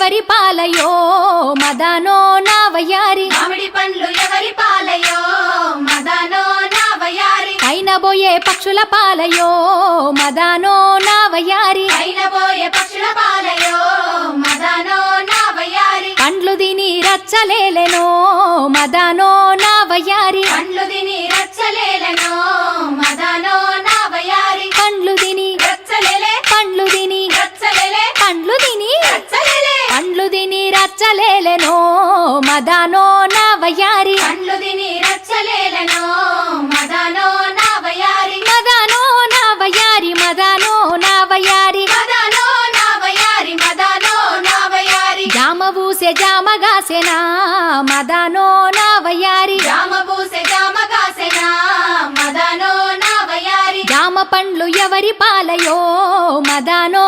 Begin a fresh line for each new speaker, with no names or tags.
ఎవరి పాలయో మదానో నా వయ్యారి
మామిడి పండ్లు ఎవరి పాలయో మదానో నా వయ్యారి
అయినబోయే పక్షుల పాలయో మదానో నా వయ్యారి
అయినబోయే పక్షుల పాలయో మదానో నా వయ్యారి
పండ్లు తిని రచ్చలేలెనో మదానో నా వయ్యారి
పండ్లు తిని రచ్చలేలెనో మదానో నా వయ్యారి
పండ్లు తిని
రచ్చలేలే
పండ్లు తిని
రచ్చలేలే
పండ్లు తిని
రచ్చలేలే
పండ్లు తిని రచ్చలేలెనో మదానో నా వయ్యారి
పండ్లు తిని రచ్చలేలెనో మదానో నా వయ్యారి
మదానో నా వయ్యారి మదానో నా వయ్యారి
మదానో నా వయ్యారి మదానో నా వయ్యారి
జామ పూసే జామగాసెనా మదానో నా వయ్యారి
జామ పూసే జామ కాసెనా మదానో నా వయ్యారి
జామ పండ్లు ఎవరి పాలయో మదానో